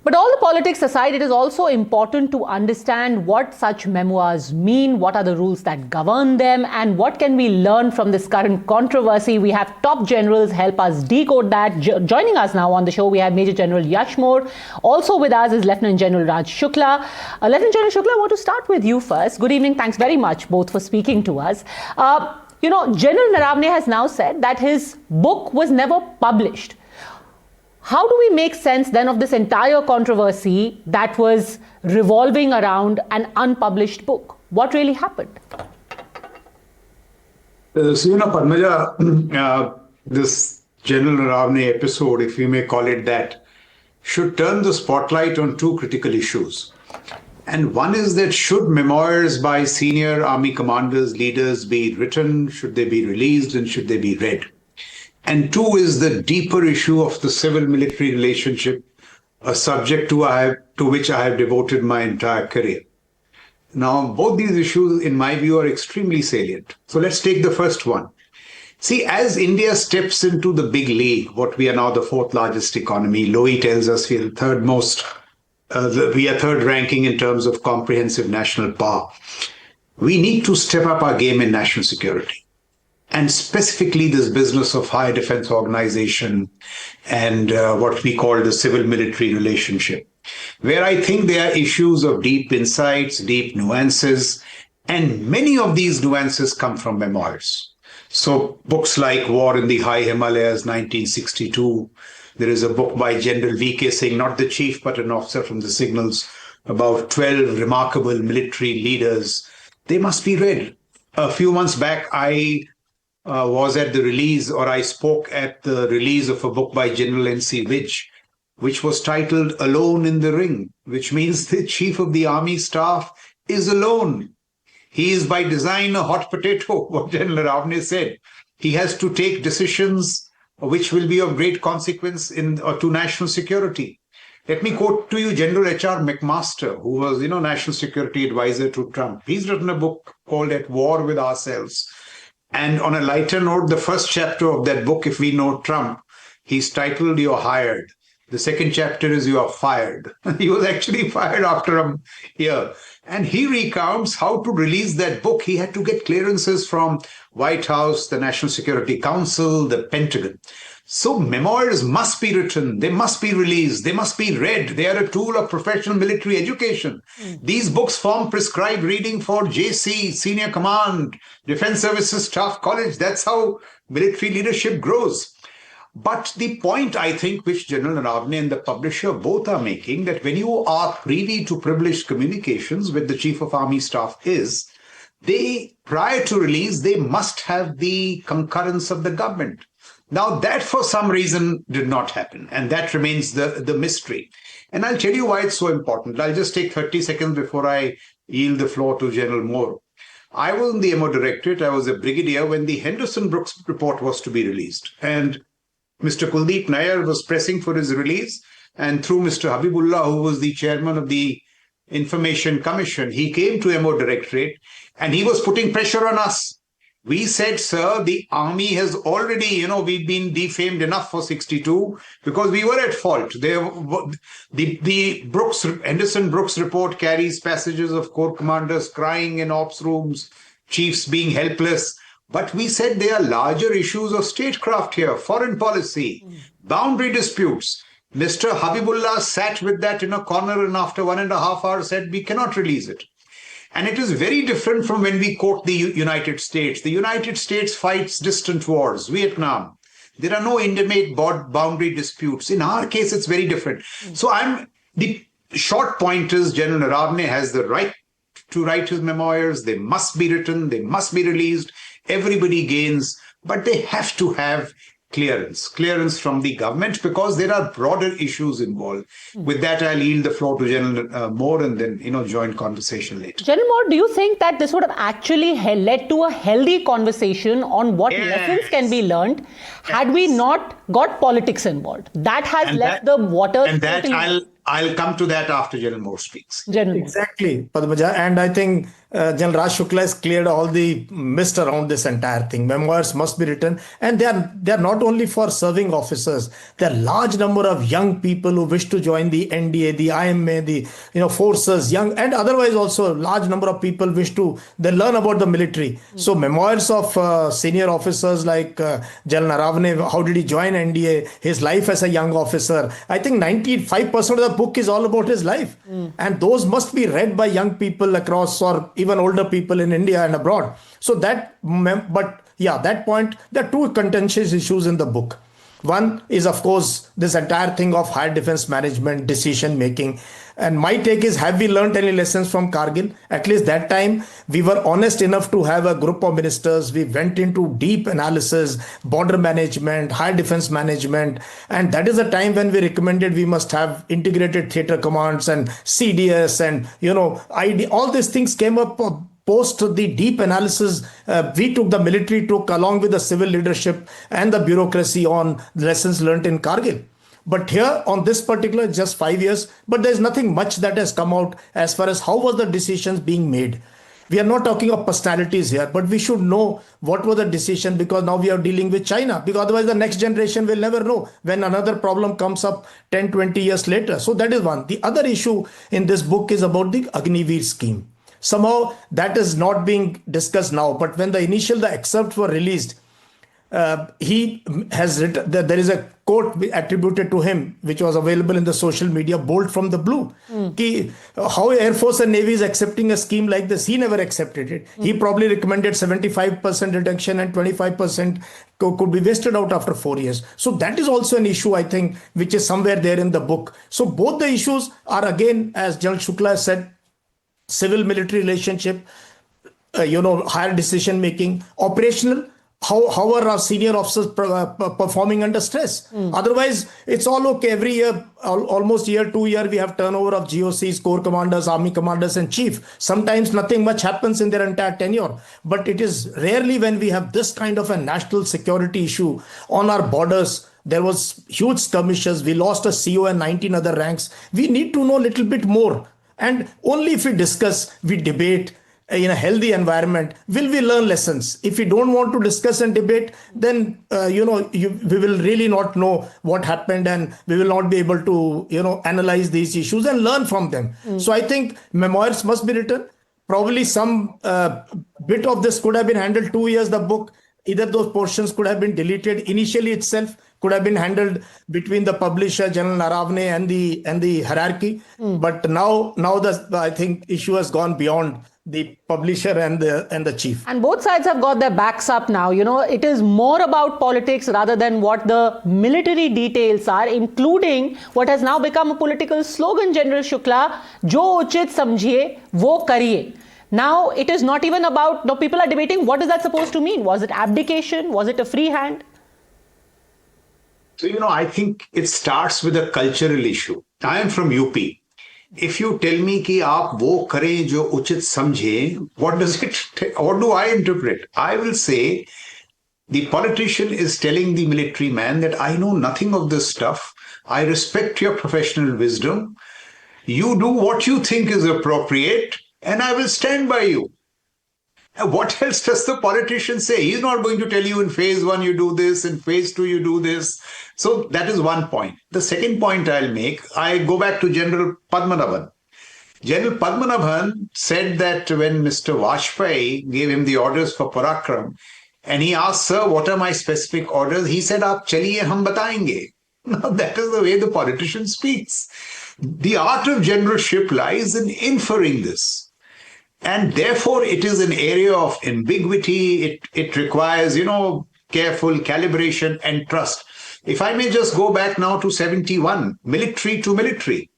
But all the politics aside, it is also important to understand what such memoirs mean, what are the rules that govern them, and what can we learn from this current controversy. We have top generals help us decode that. Joining us now on the show, we have Major General Yashmore. Also with us is Lieutenant General Raj Shukla. Lieutenant General Shukla, I want to start with you first. Good evening. Thanks very much both for speaking to us. General Naravane has now said that his book was never published. How do we make sense then of this entire controversy that was revolving around an unpublished book? What really happened? Padmaja, this General Naravane episode, if we may call it that, should turn the spotlight on two critical issues. And one is that should memoirs by senior army commanders, leaders be written, should they be released, and should they be read? And two is the deeper issue of the civil-military relationship, a subject to which I have devoted my entire career. Now, both these issues, in my view, are extremely salient. So let's take the first one. See, as India steps into the big league, what we are now the fourth largest economy, Lowy tells us we are third ranking in terms of comprehensive national power. We need to step up our game in national security. And specifically this business of high defense organization and what we call the civil-military relationship, where I think there are issues of deep insights, deep nuances, and many of these nuances come from memoirs. So books like War in the High Himalayas, 1962. There is a book by General V.K. Singh, not the chief, but an officer from the signals, about 12 remarkable military leaders. They must be read. A few months back, I was at the release, or I spoke at the release of a book by General N.C. Vij, which was titled Alone in the Ring, which means the chief of the army staff is alone. He is by design a hot potato, what General Naravane said. He has to take decisions which will be of great consequence to national security. Let me quote to you General H.R. McMaster, who was, national security advisor to Trump. He's written a book called At War with Ourselves. And on a lighter note, the first chapter of that book, if we know Trump, he's titled You're Hired. The second chapter is You Are Fired. He was actually fired after a year. And he recounts how to release that book. He had to get clearances from White House, the National Security Council, the Pentagon. So memoirs must be written, they must be released, they must be read. They are a tool of professional military education. These books form prescribed reading for JC, Senior Command, Defense Services Staff College. That's how military leadership grows. But the point, I think, which General Naravane and the publisher both are making, that when you are privy to privileged communications with the Chief of Army Staff is, prior to release, they must have the concurrence of the government. Now, that for some reason did not happen, and that remains the mystery. And I'll tell you why it's so important. I'll just take 30 seconds before I yield the floor to General Moore. I was in the MO Directorate. I was a brigadier when the Henderson-Brooks report was to be released. And Mr. Kuldeep Nair was pressing for his release. And through Mr. Habibullah, who was the chairman of the Information Commission, he came to MO Directorate and he was putting pressure on us. We said, sir, the army has already, we've been defamed enough for 62 because we were at fault. The Henderson-Brooks report carries passages of corps commanders crying in ops rooms, chiefs being helpless. But we said there are larger issues of statecraft here, foreign policy, boundary disputes. Mr. Habibullah sat with that in a corner and after 1.5 hours said, we cannot release it. And it is very different from when we quote the United States. The United States fights distant wars, Vietnam. There are no intimate boundary disputes. In our case, it's very different. So the short point is General Naravane has the right to write his memoirs. They must be written. They must be released. Everybody gains, but they have to have clearance from the government because there are broader issues involved. With that, I'll yield the floor to General Moore and then, join conversation later. General Moore, do you think that this would have actually led to a healthy conversation on what lessons can be learned had we not got politics involved? That has left the water. I'll come to that after General Moore speaks. General. Exactly, Padmaja. And I think General Raj Shukla has cleared all the mist around this entire thing. Memoirs must be written, and they are not only for serving officers. There are large number of young people who wish to join the NDA, the IMA, the forces, young and otherwise also large number of people wish to they learn about the military. So memoirs of senior officers like General Naravane, how did he join NDA, his life as a young officer. I think 95% of the book is all about his life, and those must be read by young people across or even older people in India and abroad. So that point, there are two contentious issues in the book. One is, of course, this entire thing of higher defense management, decision making. And my take is, have we learned any lessons from Kargil? At least that time, we were honest enough to have a group of ministers. We went into deep analysis, border management, higher defense management. And that is a time when we recommended we must have integrated theater commands and CDS and, all these things came up post the deep analysis the military took along with the civil leadership and the bureaucracy on lessons learned in Kargil. But here on this particular, just 5 years, but there's nothing much that has come out as far as how was the decisions being made. We are not talking of personalities here, but we should know what was the decision, because now we are dealing with China, because otherwise the next generation will never know when another problem comes up 10, 20 years later. So that is one. The other issue in this book is about the Agniveer scheme. Somehow that is not being discussed now, but when the excerpts were released, he has written that there is a quote attributed to him, which was available in the social media, bolt from the blue. How Air Force and Navy is accepting a scheme like this? He never accepted it. He probably recommended 75% reduction and 25% could be wasted out after 4 years. So that is also an issue, I think, which is somewhere there in the book. So both the issues are, again, as General Shukla said, civil military relationship, higher decision making, operational. How are our senior officers performing under stress? Otherwise, it's all okay. Every year, almost year, 2 year, we have turnover of GOCs, corps commanders, army commanders, and chief. Sometimes nothing much happens in their entire tenure. But it is rarely when we have this kind of a national security issue on our borders. There was huge skirmishes. We lost a CO and 19 other ranks. We need to know a little bit more. And only if we discuss, we debate in a healthy environment, will we learn lessons. If we don't want to discuss and debate, then, we will really not know what happened, and we will not be able to, analyze these issues and learn from them. So I think memoirs must be written. Probably some bit of this could have been handled 2 years, the book. Either those portions could have been deleted initially itself, could have been handled between the publisher, General Naravane, and the hierarchy. But now I think issue has gone beyond the publisher and the chief. And both sides have got their backs up now. It is more about politics rather than what the military details are, including what has now become a political slogan, General Shukla, Jo uchit samjhiye, wo kariye. Now, it is not even about, now people are debating, what is that supposed to mean? Was it abdication? Was it a free hand? So, I think it starts with a cultural issue. I am from UP. If you tell me कि आप वो करें जो उचित समझे, what do I interpret? I will say the politician is telling the military man that I know nothing of this stuff. I respect your professional wisdom. You do what you think is appropriate, and I will stand by you. And what else does the politician say? He's not going to tell you in phase 1 you do this, in phase 2 you do this. So that is one point. The second point I'll make, I go back to General Padmanabhan. General Padmanabhan said that when Mr. Vajpayee gave him the orders for Parakram, and he asked, sir, what are my specific orders? He said, aap chaliye, hum batayenge. Now that is the way the politician speaks. The art of generalship lies in inferring this. And therefore, it is an area of ambiguity. It requires, careful calibration and trust. If I may just go back now to 71, military to military.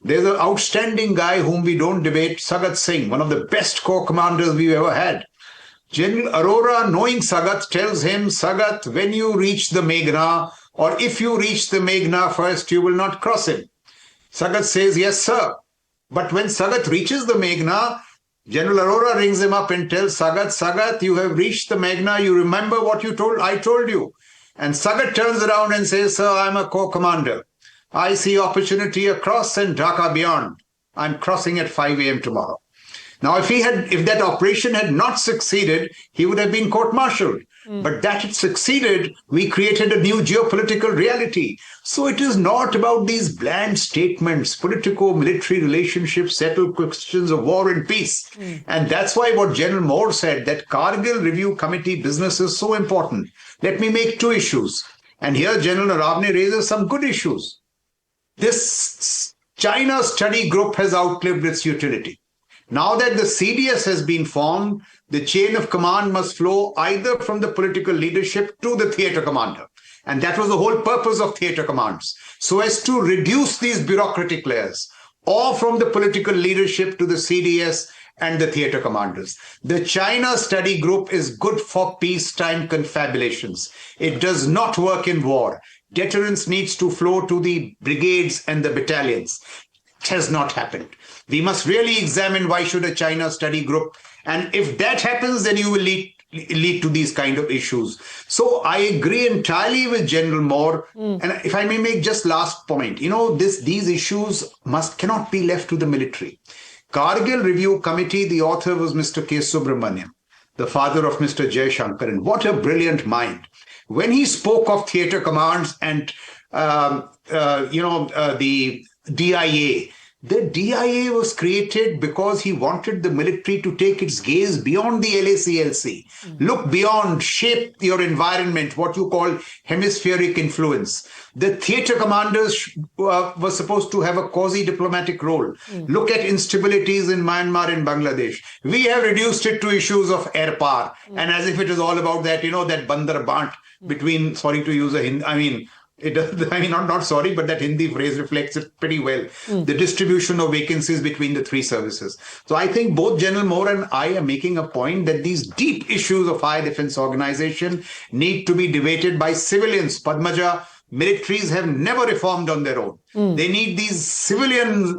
There's an outstanding guy whom we don't debate, Sagat Singh, one of the best corps commanders we've ever had. General Arora, knowing Sagat, tells him, Sagat, when you reach the Meghna, or if you reach the Meghna first, you will not cross him. Sagat says, yes, sir. But when Sagat reaches the Meghna, General Arora rings him up and tells Sagat, you have reached the Meghna. You remember what I told you. And Sagat turns around and says, sir, I'm a corps commander. I see opportunity across and Dhaka beyond. I'm crossing at 5 a.m. tomorrow. Now, if that operation had not succeeded, he would have been court-martialed. But that it succeeded, we created a new geopolitical reality. So it is not about these bland statements. Politico-military relationships settle questions of war and peace. And that's why what General Moore said, that Kargil Review Committee business is so important. Let me make two issues. And here General Naravane raises some good issues. This China study group has outlived its utility. Now that the CDS has been formed, the chain of command must flow either from the political leadership to the theatre commander. And that was the whole purpose of theatre commands, so as to reduce these bureaucratic layers, or from the political leadership to the CDS and the theatre commanders. The China study group is good for peacetime confabulations. It does not work in war. Deterrence needs to flow to the brigades and the battalions. It has not happened. We must really examine why should a China study group, and if that happens, then you will lead to these kind of issues. So I agree entirely with General Moore. And if I may make just last point, these issues cannot be left to the military. Kargil Review Committee, the author was Mr. K. Subramaniam, the father of Mr. Jay Shankar, and what a brilliant mind. When he spoke of theatre commands and the DIA. The DIA was created because he wanted the military to take its gaze beyond the LACLC. Look beyond, shape your environment, what you call hemispheric influence. The theatre commanders were supposed to have a quasi-diplomatic role. Look at instabilities in Myanmar and Bangladesh. We have reduced it to issues of air power. And as if it is all about that, that Bandar Bant between, sorry to use a Hindi, it does, not sorry, but that Hindi phrase reflects it pretty well. The distribution of vacancies between the three services. So I think both General Moore and I are making a point that these deep issues of high defense organization need to be debated by civilians. Padmaja, militaries have never reformed on their own. They need these civilian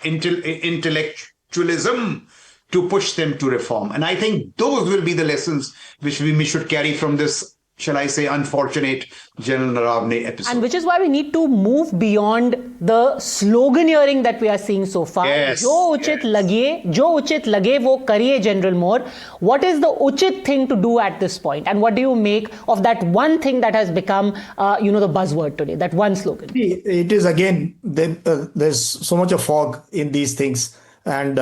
intellectualism to push them to reform. And I think those will be the lessons which we should carry from this, shall I say, unfortunate General Naravane episode. And which is why we need to move beyond the sloganeering that we are seeing so far. Yes, Jo uchit lage wo kariye, General Moore. What is the uchit thing to do at this point? And what do you make of that one thing that has become, the buzzword today, that one slogan? It is, again, there's so much of fog in these things. And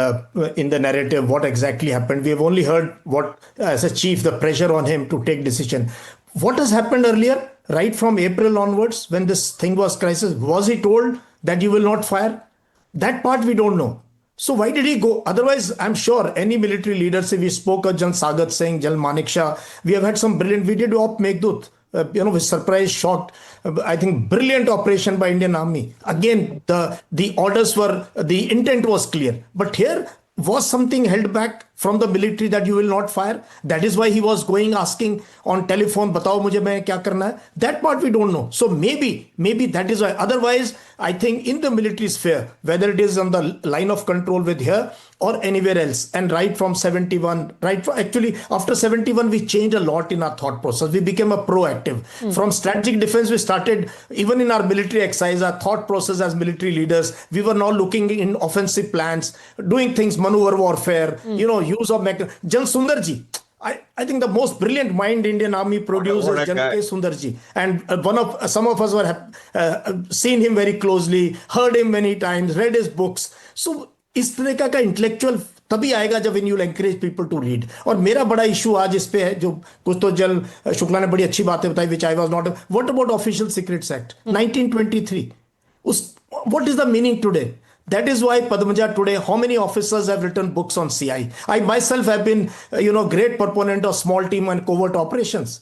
in the narrative, what exactly happened? We have only heard what, as a chief, the pressure on him to take decision. What has happened earlier, right from April onwards, when this thing was crisis? Was he told that you will not fire? That part we don't know. So why did he go? Otherwise, I'm sure any military leaders, if we spoke of Jan Sagat Singh, Jal Manik Shah, we have had some brilliant, we did Op Meghdut. With surprise, shocked, I think brilliant operation by Indian Army. Again, the orders were, the intent was clear. But here was something held back from the military that you will not fire. That is why he was going asking on telephone, "Batao mujhe main kya karna hai?" That part we don't know. So maybe that is why. Otherwise, I think in the military sphere, whether it is on the line of control with here or anywhere else, and right from 71, actually after 71, we changed a lot in our thought process. We became a proactive. From strategic defense, we started, even in our military exercise, our thought process as military leaders, we were now looking in offensive plans, doing things, maneuver warfare, use of Jan Sundarji. I think the most brilliant mind Indian Army produces, Jan K. Sundarji. And some of us were seen him very closely, heard him many times, read his books. So इस तरह का intellectual तभी आएगा जब when you'll encourage people to read. और मेरा बड़ा issue आज इस पे है, जो कुछ तो जल शुक्ला ने बड़ी अच्छी बातें बताई, which I was not. What about Official Secrets Act 1923? What is the meaning today? That is why, Padmaja, today, how many officers have written books on CI? I myself have been, great proponent of small team and covert operations.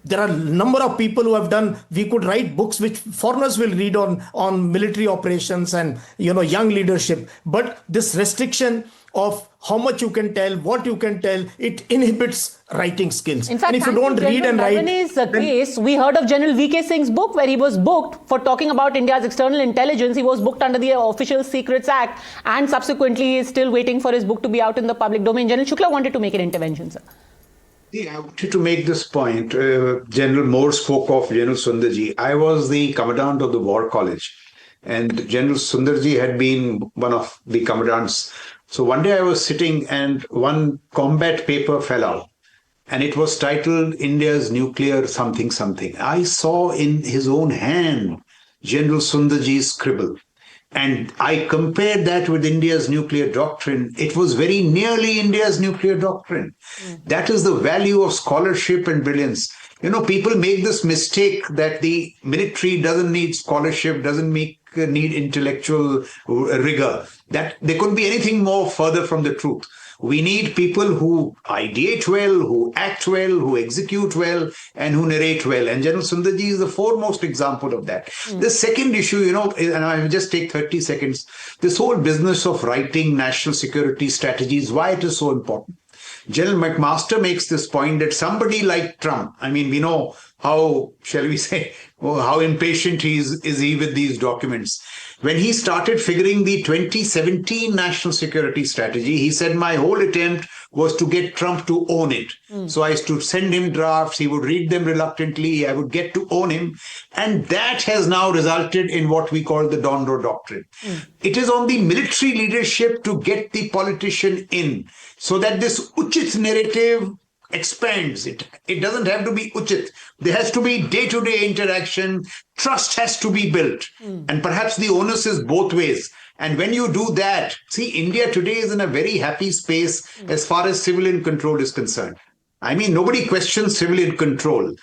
There are a number of people who have done, we could write books which foreigners will read on military operations and, young leadership. But this restriction of how much you can tell, what you can tell, it inhibits writing skills. In fact, and if you don't read and write... case, we heard of General V.K. Singh's book where he was booked for talking about India's external intelligence. He was booked under the Official Secrets Act, and subsequently he is still waiting for his book to be out in the public domain. General Shukla wanted to make an intervention, sir. I wanted to make this point. General Moore spoke of General Sundarji. I was the commandant of the War College. and General Sundarji had been one of the commandants. So one day I was sitting and one combat paper fell out, and it was titled India's Nuclear something something. I saw in his own hand General Sundarji's scribble. And I compared that with India's nuclear doctrine. It was very nearly India's nuclear doctrine. That is the value of scholarship and brilliance. You know, people make this mistake that the military doesn't need scholarship, doesn't need intellectual rigor. That there couldn't be anything more further from the truth. We need people who ideate well, who act well, who execute well, and who narrate well. And General Sundarji is the foremost example of that. The second issue, you know, and I will just take 30 seconds, this whole business of writing national security strategies, why it is so important. General McMaster makes this point that somebody like Trump, I mean, we know how, shall we say, how impatient is he with these documents. When he started figuring the 2017 national security strategy, he said, my whole attempt was to get Trump to own it. So I used to send him drafts, he would read them reluctantly, I would get to own him. And that has now resulted in what we call the Donro Doctrine. It is on the military leadership to get the politician in, so that this Uchit narrative expands. It doesn't have to be Uchit. There has to be day-to-day interaction. Trust has to be built. And perhaps the onus is both ways. And when you do that, see, India today is in a very happy space as far as civilian control is concerned. I mean, nobody questions civilian control.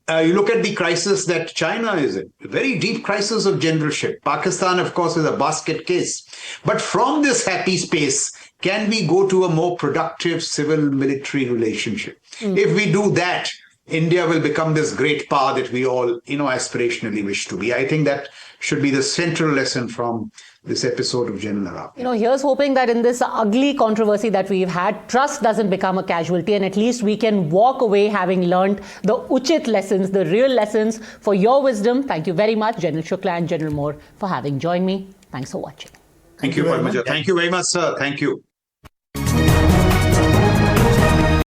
You look at the crisis that China is in, a very deep crisis of generalship. Pakistan, of course, is a basket case. But from this happy space, can we go to a more productive civil-military relationship? If we do that, India will become this great power that we all, you know, aspirationally wish to be. I think that should be the central lesson from this episode of General Naravane. You know, here's hoping that in this ugly controversy that we've had, trust doesn't become a casualty, and at least we can walk away having learned the Uchit lessons, the real lessons. For your wisdom, thank you very much, General Shukla and General Moore, for having joined me. Thanks for watching. Thank you, Padmaja. Thank you very much, sir. Thank you.